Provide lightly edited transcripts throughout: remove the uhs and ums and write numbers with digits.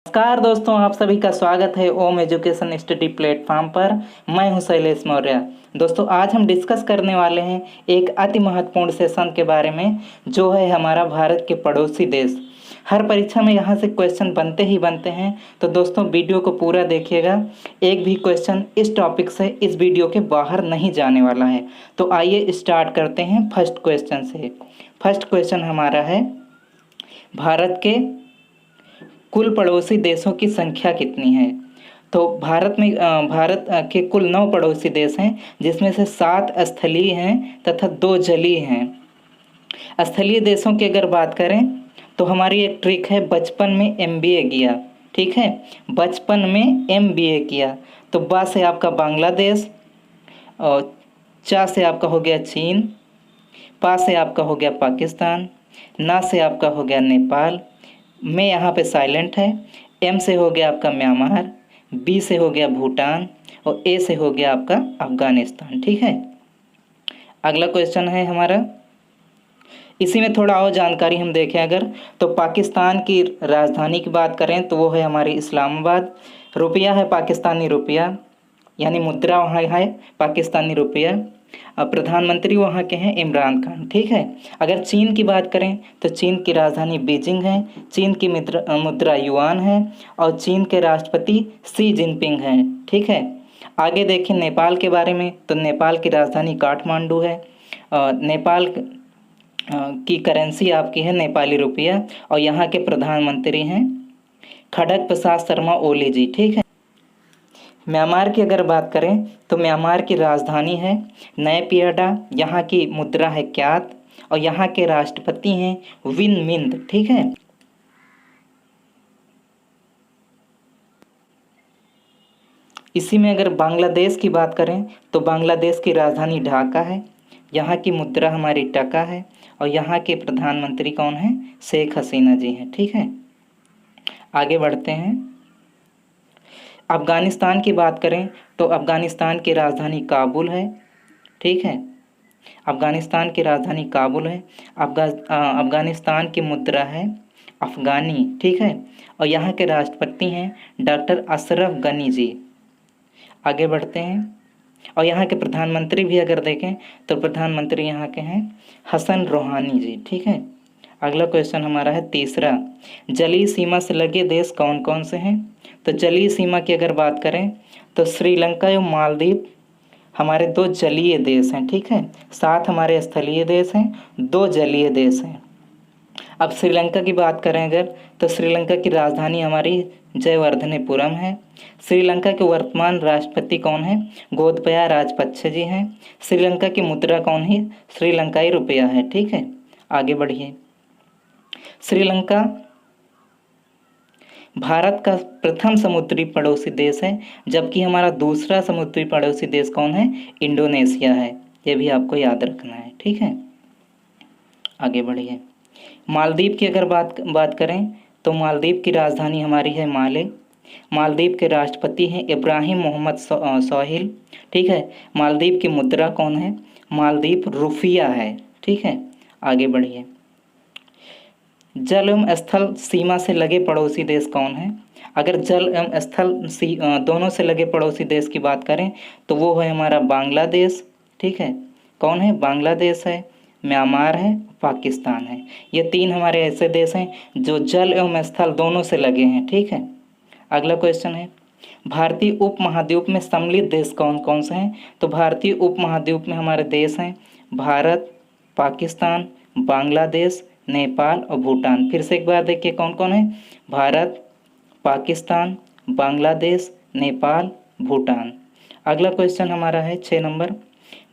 नमस्कार दोस्तों, आप सभी का स्वागत है ओम एजुकेशन स्टडी प्लेटफॉर्म पर। मैं हूं शैलेश मौर्य। दोस्तों, आज हम डिस्कस करने वाले हैं एक अति महत्वपूर्ण सेशन के बारे में, जो है हमारा भारत के पड़ोसी देश। हर परीक्षा में यहाँ से क्वेश्चन बनते ही बनते हैं, तो दोस्तों वीडियो को पूरा देखिएगा। एक भी क्वेश्चन इस टॉपिक से इस वीडियो के बाहर नहीं जाने वाला है। तो आइए स्टार्ट करते हैं फर्स्ट क्वेश्चन से। फर्स्ट क्वेश्चन हमारा है, भारत के कुल पड़ोसी देशों की संख्या कितनी है? तो भारत के कुल 9 पड़ोसी देश हैं, जिसमें से 7 स्थलीय हैं तथा 2 जलीय हैं। स्थलीय देशों की अगर बात करें तो हमारी एक ट्रिक है, बचपन में एमबीए किया। ठीक है, बचपन में एमबीए किया। तो बा से आपका बांग्लादेश, और चा से आपका हो गया चीन, पा से आपका हो गया पाकिस्तान, ना से आपका हो गया नेपाल, में यहाँ पे साइलेंट है, एम से हो गया आपका म्यांमार, बी से हो गया भूटान, और ए से हो गया आपका अफगानिस्तान। ठीक है, अगला क्वेश्चन है हमारा, इसी में थोड़ा और जानकारी हम देखें अगर, तो पाकिस्तान की राजधानी की बात करें तो वो है हमारी इस्लामाबाद। रुपया है पाकिस्तानी रुपया, यानी मुद्रा वहाँ है पाकिस्तानी रुपया। अब प्रधानमंत्री वहाँ के हैं इमरान खान। ठीक है, अगर चीन की बात करें तो चीन की राजधानी बीजिंग है, चीन की मुद्रा युआन है, और चीन के राष्ट्रपति शी जिनपिंग हैं। ठीक है, आगे देखें नेपाल के बारे में, तो नेपाल की राजधानी काठमांडू है। नेपाल की करेंसी आपकी है नेपाली रुपया, और यहाँ के प्रधानमंत्री हैं खड़ग प्रसाद शर्मा ओली जी। ठीक है, म्यांमार की अगर बात करें तो म्यांमार की राजधानी है नयपियाडा, यहाँ की मुद्रा है क्यात, और यहाँ के राष्ट्रपति हैं विन मिंत। ठीक है, इसी में अगर बांग्लादेश की बात करें तो बांग्लादेश की राजधानी ढाका है, यहाँ की मुद्रा हमारी टका है, और यहाँ के प्रधानमंत्री कौन हैं? शेख हसीना जी हैं। ठीक है, आगे बढ़ते हैं। अफ़गानिस्तान की बात करें तो अफ़गानिस्तान की राजधानी काबुल है। ठीक है, अफ़गानिस्तान की राजधानी काबुल है। अफ़गानिस्तान की मुद्रा है अफ़गानी। ठीक है, और यहाँ के राष्ट्रपति हैं डॉक्टर अशरफ गनी जी। आगे बढ़ते हैं, और यहाँ के प्रधानमंत्री भी अगर देखें तो प्रधानमंत्री यहाँ के हैं हसन रोहानी जी। ठीक है, अगला क्वेश्चन हमारा है तीसरा, जलीय सीमा से लगे देश कौन कौन से हैं? तो जलीय सीमा की अगर बात करें तो श्रीलंका एवं मालदीव हमारे 2 जलीय देश हैं। ठीक है, 7 हमारे स्थलीय देश हैं, 2 जलीय देश हैं। अब श्रीलंका की बात करें अगर, तो श्रीलंका की राजधानी हमारी जयवर्धनेपुरम है। श्रीलंका के वर्तमान राष्ट्रपति कौन है? गोतबाया राजपक्षे जी हैं। श्रीलंका की मुद्रा कौन है? श्रीलंकाई रुपया है। ठीक है, आगे बढ़िए। श्रीलंका भारत का प्रथम समुद्री पड़ोसी देश है, जबकि हमारा दूसरा समुद्री पड़ोसी देश कौन है? इंडोनेशिया है। ये भी आपको याद रखना है। ठीक है, आगे बढ़िए। मालदीव की अगर बात करें तो मालदीव की राजधानी हमारी है माले। मालदीव के राष्ट्रपति हैं इब्राहिम मोहम्मद सोहिल। ठीक है, मालदीव की मुद्रा कौन है? मालदीव रुपया है। ठीक है, आगे बढ़िए। जल एवं स्थल सीमा से लगे पड़ोसी देश कौन है? अगर जल एवं स्थल दोनों से लगे पड़ोसी देश की बात करें तो वो है हमारा बांग्लादेश। ठीक है, कौन है? बांग्लादेश है, म्यांमार है, पाकिस्तान है। ये 3 हमारे ऐसे देश हैं जो जल एवं स्थल दोनों से लगे हैं। ठीक है, अगला क्वेश्चन है, भारतीय उपमहाद्वीप में सम्मिलित देश कौन कौन से हैं? तो भारतीय उपमहाद्वीप में हमारे देश हैं भारत, पाकिस्तान, बांग्लादेश, नेपाल और भूटान। फिर से एक बार देखिए कौन कौन है? भारत, पाकिस्तान, बांग्लादेश, नेपाल, भूटान। अगला क्वेश्चन हमारा है 6 नंबर,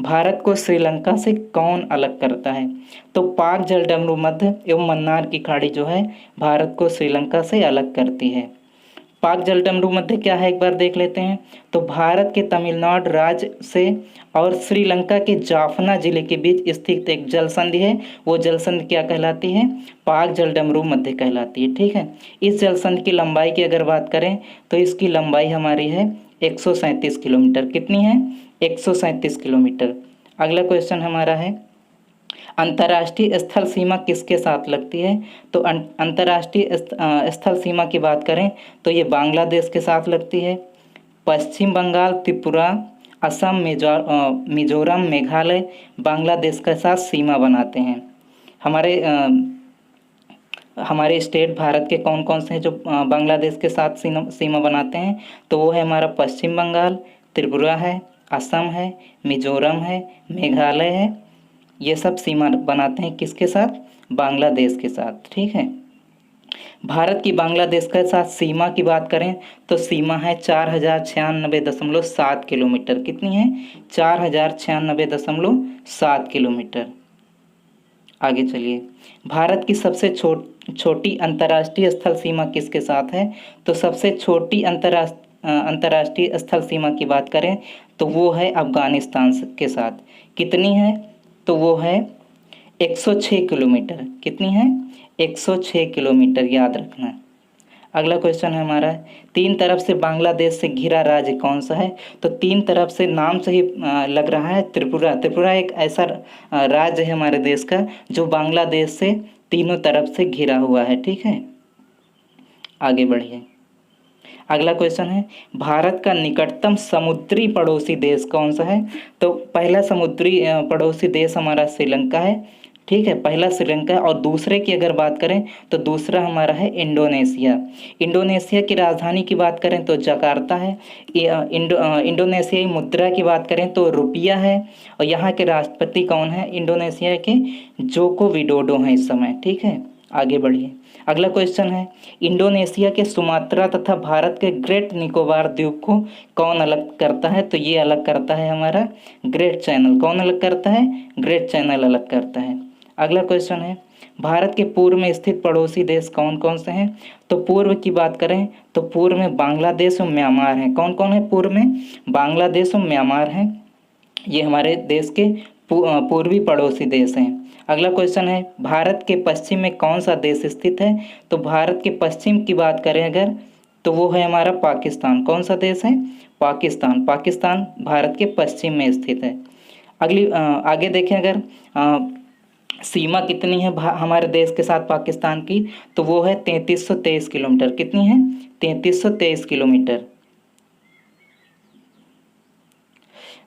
भारत को श्रीलंका से कौन अलग करता है? तो पाक जलडमरू मध्य एवं मन्नार की खाड़ी जो है भारत को श्रीलंका से अलग करती है। पाक जलडमरू मध्य क्या है एक बार देख लेते हैं। तो भारत के तमिलनाडु राज्य से और श्रीलंका के जाफना जिले के बीच स्थित एक जल संधि है, वो जल संधि क्या कहलाती है? पाक जलडमरू मध्य कहलाती है। ठीक है, इस जल संधि की लंबाई की अगर बात करें तो इसकी लंबाई हमारी है 137 किलोमीटर। कितनी है? 137 किलोमीटर। अगला क्वेश्चन हमारा है, अंतर्राष्ट्रीय स्थल सीमा किसके साथ लगती है? तो अंतर्राष्ट्रीय स्थल सीमा की बात करें तो ये बांग्लादेश के साथ लगती है। पश्चिम बंगाल, त्रिपुरा, असम, मिजोरम, मेघालय बांग्लादेश के साथ सीमा बनाते हैं। हमारे स्टेट भारत के कौन कौन से हैं जो बांग्लादेश के साथ सीमा बनाते हैं? तो वो है हमारा पश्चिम बंगाल, त्रिपुरा है, असम है, मिजोरम है, मेघालय है। ये सब सीमा बनाते हैं किसके साथ? बांग्लादेश के साथ। ठीक है। भारत की बांग्लादेश के साथ सीमा की बात करें तो सीमा है 4096.7 किलोमीटर। कितनी है? 4096.7 किलोमीटर। आगे चलिए, भारत की सबसे छोटी अंतर्राष्ट्रीय स्थल सीमा किसके साथ है? तो सबसे छोटी अंतर्राष्ट्रीय स्थल सीमा की बात करें तो वो है अफगानिस्तान के साथ। कितनी है? तो वो है 106 किलोमीटर। कितनी है? 106 किलोमीटर, याद रखना। अगला क्वेश्चन है हमारा, तीन तरफ से बांग्लादेश से घिरा राज्य कौन सा है? तो तीन तरफ से नाम से ही लग रहा है त्रिपुरा। त्रिपुरा एक ऐसा राज्य है हमारे देश का जो बांग्लादेश से तीनों तरफ से घिरा हुआ है। ठीक है, आगे बढ़िए। अगला क्वेश्चन है, भारत का निकटतम समुद्री पड़ोसी देश कौन सा है? तो पहला समुद्री पड़ोसी देश हमारा श्रीलंका है। ठीक है, पहला श्रीलंका है। और दूसरे की अगर बात करें तो दूसरा हमारा है इंडोनेशिया। इंडोनेशिया की राजधानी की बात करें तो जकार्ता है। इंडोनेशियाई मुद्रा की बात करें तो रुपया है। और यहाँ के राष्ट्रपति कौन है? इंडोनेशिया के जोको विडोडो हैं इस समय। ठीक है, आगे बढ़िए। अगला क्वेश्चन है, इंडोनेशिया के सुमात्रा तथा भारत के ग्रेट निकोबार द्वीप को कौन अलग करता है? तो ये अलग करता है हमारा ग्रेट चैनल। कौन अलग करता है? ग्रेट चैनल अलग करता है। अगला क्वेश्चन है, भारत के पूर्व में स्थित पड़ोसी देश कौन कौन से हैं? तो पूर्व की बात करें तो पूर्व में बांग्लादेश और म्यांमार हैं। कौन कौन है पूर्व में? बांग्लादेश और म्यांमार हैं। ये हमारे देश के पूर्वी पड़ोसी देश हैं। अगला क्वेश्चन है, भारत के पश्चिम में कौन सा देश स्थित है? तो भारत के पश्चिम की बात करें अगर तो वो है हमारा पाकिस्तान। कौन सा देश है? पाकिस्तान। पाकिस्तान भारत के पश्चिम में स्थित है। आगे देखें अगर सीमा कितनी है हमारे देश के साथ पाकिस्तान की, तो वो है 3323 किलोमीटर। कितनी है? 3323 किलोमीटर।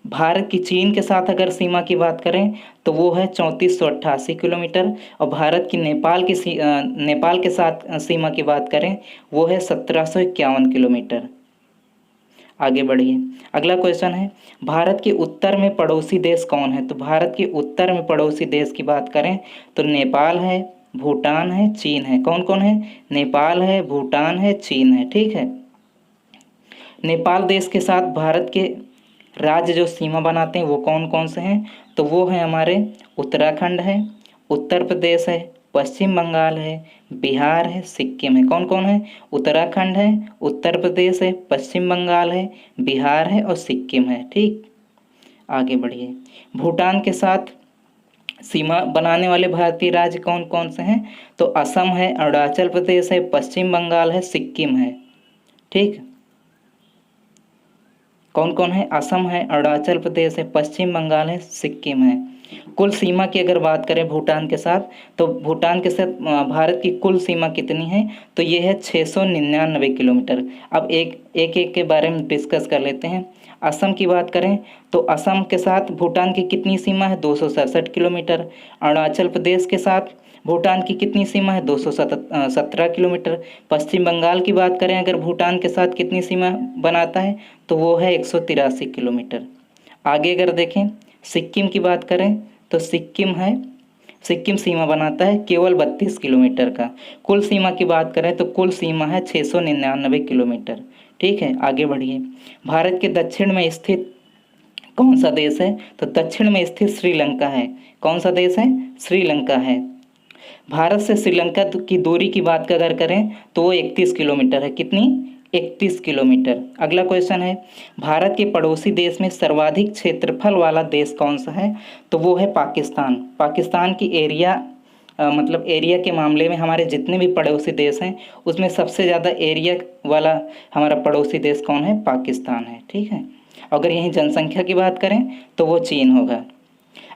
भारत की चीन के साथ अगर सीमा की बात करें तो वो है 3488 किलोमीटर। और भारत की नेपाल के साथ सीमा की बात करें वो है 1751 किलोमीटर। आगे बढ़िए। अगला क्वेश्चन है, भारत के उत्तर में पड़ोसी देश कौन है? तो भारत के उत्तर में पड़ोसी देश की बात करें तो नेपाल है, भूटान है, चीन है। कौन कौन है? नेपाल है, भूटान है, चीन है। ठीक है। नेपाल देश के साथ भारत के राज्य जो सीमा बनाते हैं वो कौन कौन से हैं? तो वो है हमारे उत्तराखंड है, उत्तर प्रदेश है, पश्चिम बंगाल है, बिहार है, सिक्किम है। कौन कौन है? उत्तराखंड है, उत्तर प्रदेश है, पश्चिम बंगाल है, बिहार है और सिक्किम है। ठीक, आगे बढ़िए। भूटान के साथ सीमा बनाने वाले भारतीय राज्य कौन कौन से हैं? तो असम है, अरुणाचल प्रदेश है, पश्चिम बंगाल है, सिक्किम है। ठीक, कौन कौन है? असम है, अरुणाचल प्रदेश है, पश्चिम बंगाल है, सिक्किम है। कुल सीमा की अगर बात करें भूटान के साथ तो भूटान के साथ भारत की कुल सीमा कितनी है? तो ये है 699 किलोमीटर। अब एक एक के बारे में डिस्कस कर लेते हैं। असम की बात करें तो असम के साथ भूटान की कितनी सीमा है? 267 किलोमीटर। अरुणाचल प्रदेश के साथ भूटान की कितनी सीमा है? 217 किलोमीटर। पश्चिम बंगाल की बात करें अगर भूटान के साथ कितनी सीमा बनाता है तो वो है 183 किलोमीटर। आगे अगर देखें सिक्किम की बात करें तो सिक्किम सीमा बनाता है केवल 32 किलोमीटर का। कुल सीमा की बात करें तो कुल सीमा है 699 किलोमीटर। ठीक है, आगे बढ़िए। भारत के दक्षिण में स्थित कौन सा देश है? तो दक्षिण में स्थित श्रीलंका है। कौन सा देश है? श्रीलंका है। भारत से श्रीलंका की दूरी की बात अगर करें तो वो 31 किलोमीटर है। कितनी? 31 किलोमीटर। अगला क्वेश्चन है, भारत के पड़ोसी देश में सर्वाधिक क्षेत्रफल वाला देश कौन सा है? तो वो है पाकिस्तान। पाकिस्तान की एरिया के मामले में हमारे जितने भी पड़ोसी देश हैं उसमें सबसे ज़्यादा एरिया वाला हमारा पड़ोसी देश कौन है? पाकिस्तान है। ठीक है, अगर यहीं जनसंख्या की बात करें तो वो चीन होगा।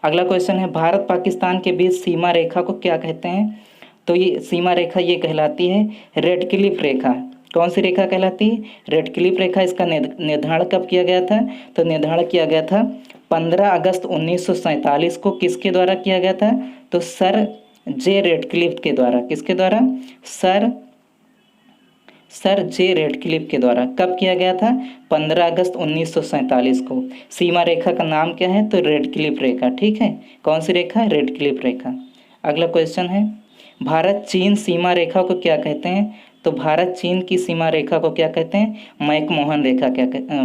अगला क्वेश्चन है भारत पाकिस्तान के बीच सीमा रेखा को क्या कहते हैं? तो ये सीमा रेखा ये कहलाती है रेड क्लिफ रेखा। कौन सी रेखा कहलाती है? रेड क्लिफ रेखा। इसका निर्धारण कब किया गया था? तो निर्धारण किया गया था 15 अगस्त 1947 को। किसके द्वारा किया गया था? तो सर जे रेडक्लिफ के द्वारा। किसके द्वारा? सर जे रेडक्लिफ के द्वारा। कब किया गया था? 15 अगस्त 1947 को। सीमा रेखा का नाम क्या है? तो रेडक्लिफ रेखा। ठीक है, कौन सी रेखा? रेडक्लिफ रेखा। अगला क्वेश्चन है भारत चीन सीमा रेखा को क्या कहते हैं? तो भारत चीन की सीमा रेखा को क्या कहते हैं? मैकमोहन रेखा।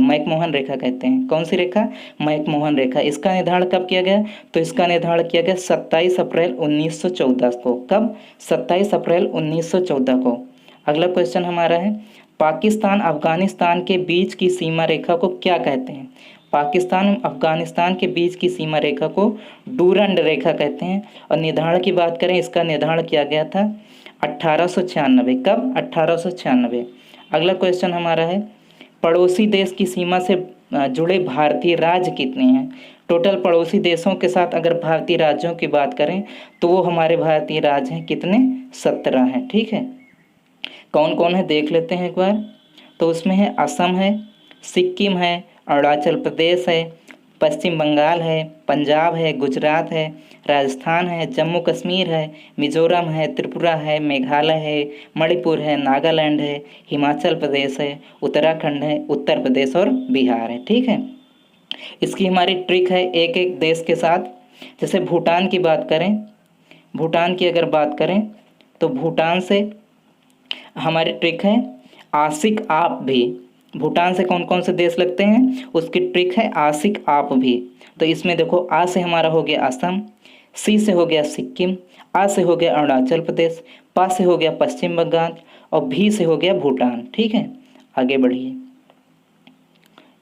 मैकमोहन रेखा कहते हैं। कौन सी रेखा? मैकमोहन रेखा। इसका निर्धारण कब किया गया? तो इसका निर्धारण किया गया 27 अप्रैल 1914 को। कब? 27 अप्रैल 1914 को। अगला क्वेश्चन हमारा है पाकिस्तान अफगानिस्तान के बीच की सीमा रेखा को क्या कहते हैं? पाकिस्तान अफगानिस्तान के बीच की सीमा रेखा को डूरंड रेखा कहते हैं। और निर्धारण की बात करें, इसका निर्धारण किया गया था 1896। कब? 1896। अगला क्वेश्चन हमारा है पड़ोसी देश की सीमा से जुड़े भारतीय राज्य कितने हैं? टोटल पड़ोसी देशों के साथ अगर भारतीय राज्यों की बात करें तो वो हमारे भारतीय राज्य हैं कितने? 17 हैं। ठीक है, कौन कौन है देख लेते हैं एक बार। तो उसमें है असम है, सिक्किम है, अरुणाचल प्रदेश है, पश्चिम बंगाल है, पंजाब है, गुजरात है, राजस्थान है, जम्मू कश्मीर है, मिजोरम है, त्रिपुरा है, मेघालय है, मणिपुर है, नागालैंड है, हिमाचल प्रदेश है, उत्तराखंड है, उत्तर प्रदेश और बिहार है। ठीक है, इसकी हमारी ट्रिक है एक एक देश के साथ। जैसे भूटान की बात करें, भूटान की अगर बात करें तो भूटान से हमारी ट्रिक है आशिक आप भी। भूटान से कौन कौन से देश लगते हैं उसकी ट्रिक है आशिक आप भी। तो इसमें देखो आ से हमारा हो गया असम, सी से हो गया सिक्किम, आ से हो गया अरुणाचल प्रदेश, पा से हो गया पश्चिम बंगाल और भी से हो गया भूटान। ठीक है, आगे बढ़िए।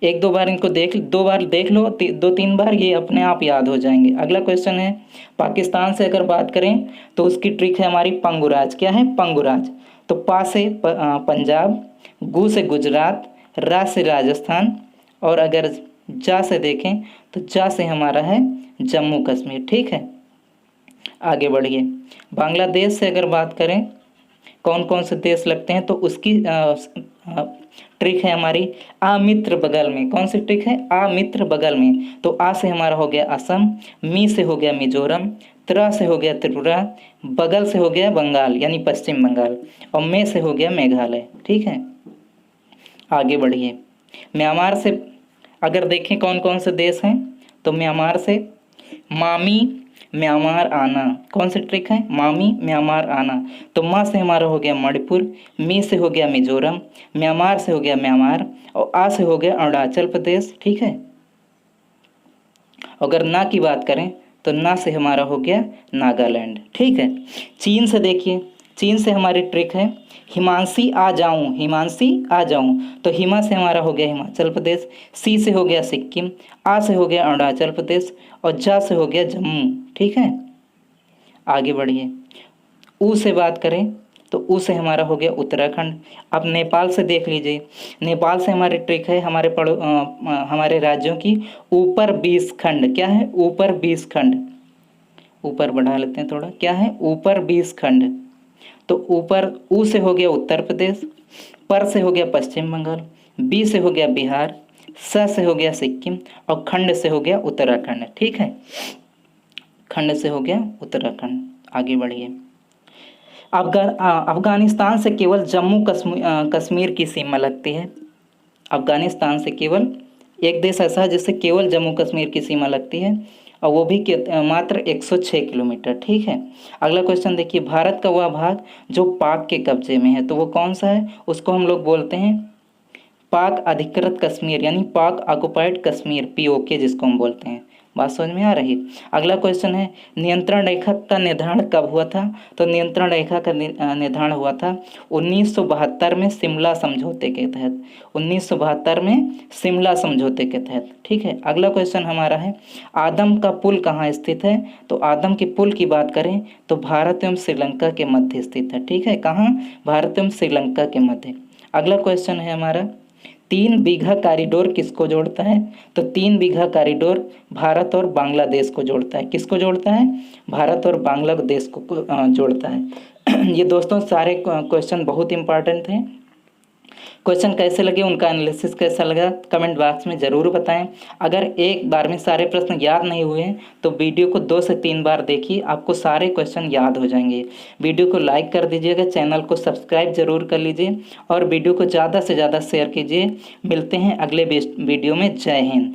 एक दो बार इनको दो बार देख लो, दो तीन बार, ये अपने आप याद हो जाएंगे। अगला क्वेश्चन है पाकिस्तान से अगर बात करें तो उसकी ट्रिक है हमारी पंगुराज। क्या है? पंगुराज। तो पा से पंजाब, गु से गुजरात, रा से राजस्थान और अगर जा से देखें तो जा से हमारा है जम्मू कश्मीर। ठीक है, आगे बढ़िए। बांग्लादेश से अगर बात करें कौन कौन से देश लगते हैं तो उसकी ट्रिक है हमारी आ मित्र बगल में। कौन सी ट्रिक है? आ मित्र बगल में। तो आ से हमारा हो गया असम, मी से हो गया मिजोरम, त्रा से हो गया त्रिपुरा, बगल से हो गया बंगाल यानी पश्चिम बंगाल और मे से हो गया मेघालय। ठीक है, आगे बढ़िए। म्यांमार से अगर देखें कौन कौन से देश हैं तो म्यांमार से मामी म्यांमार आना। कौन सी ट्रिक है? मामी म्यांमार आना। तो माँ से हमारा हो गया मणिपुर, मी से हो गया मिजोरम, म्यांमार से हो गया म्यांमार और आ से हो गया अरुणाचल प्रदेश। ठीक है, अगर ना की बात करें तो ना से हमारा हो गया नागालैंड। ठीक है, चीन से देखिए, चीन से हमारी ट्रिक है हिमांशी आ जाऊं, हिमांशी आ जाऊं। तो हिमा से हमारा हो गया हिमाचल प्रदेश, सी से हो गया सिक्किम, आ से हो गया अरुणाचल प्रदेश और जा से हो गया जम्मू। ठीक है, आगे बढ़िए। ऊ से बात करें तो ऊ से हमारा हो गया उत्तराखंड। अब नेपाल से देख लीजिए, नेपाल से हमारी ट्रिक है हमारे राज्यों की ऊपर 20 खंड। क्या है? ऊपर 20 खंड। ऊपर बढ़ा लेते हैं थोड़ा। क्या है? ऊपर 20 खंड। तो ऊपर ऊ से हो गया उत्तर प्रदेश, पर से हो गया पश्चिम बंगाल, बी से हो गया बिहार, स से हो गया सिक्किम और खंड से हो गया उत्तराखंड। ठीक है, खंड से हो गया उत्तराखंड। आगे बढ़िए। अफगानिस्तान से केवल जम्मू कश्मीर की सीमा लगती है। अफगानिस्तान से केवल एक देश ऐसा है जिससे केवल जम्मू कश्मीर की सीमा लगती है और वो भी मात्र 106 किलोमीटर। ठीक है, अगला क्वेश्चन देखिए। भारत का वह भाग जो पाक के कब्जे में है तो वो कौन सा है? उसको हम लोग बोलते हैं पाक अधिकृत कश्मीर यानी पाक ऑक्युपाइड कश्मीर, POK जिसको हम बोलते हैं। बात समझ में आ रही? अगला क्वेश्चन है नियंत्रण रेखा का निर्धारण कब हुआ था? तो नियंत्रण रेखा का निर्धारण हुआ था 1972 में शिमला समझौते के तहत। 1972 में शिमला समझौते के तहत। ठीक है, अगला क्वेश्चन हमारा है आदम का पुल कहाँ स्थित है? तो आदम के पुल की बात करें तो भारत एवं श्रीलंका के मध्य स्थित है। ठीक है, कहाँ? भारत एवं श्रीलंका के मध्य। अगला क्वेश्चन है हमारा 3 बीघा कॉरिडोर किसको जोड़ता है? तो 3 बीघा कॉरिडोर भारत और बांग्लादेश को जोड़ता है। किसको जोड़ता है? भारत और बांग्लादेश को जोड़ता है। ये दोस्तों सारे क्वेश्चन बहुत इंपॉर्टेंट थे। क्वेश्चन कैसे लगे, उनका एनालिसिस कैसा लगा, कमेंट बॉक्स में ज़रूर बताएं। अगर एक बार में सारे प्रश्न याद नहीं हुए हैं तो वीडियो को 2 से 3 बार देखिए, आपको सारे क्वेश्चन याद हो जाएंगे। वीडियो को लाइक कर दीजिएगा, चैनल को सब्सक्राइब जरूर कर लीजिए और वीडियो को ज़्यादा से ज़्यादा शेयर कीजिए। मिलते हैं अगले वीडियो में। जय हिंद।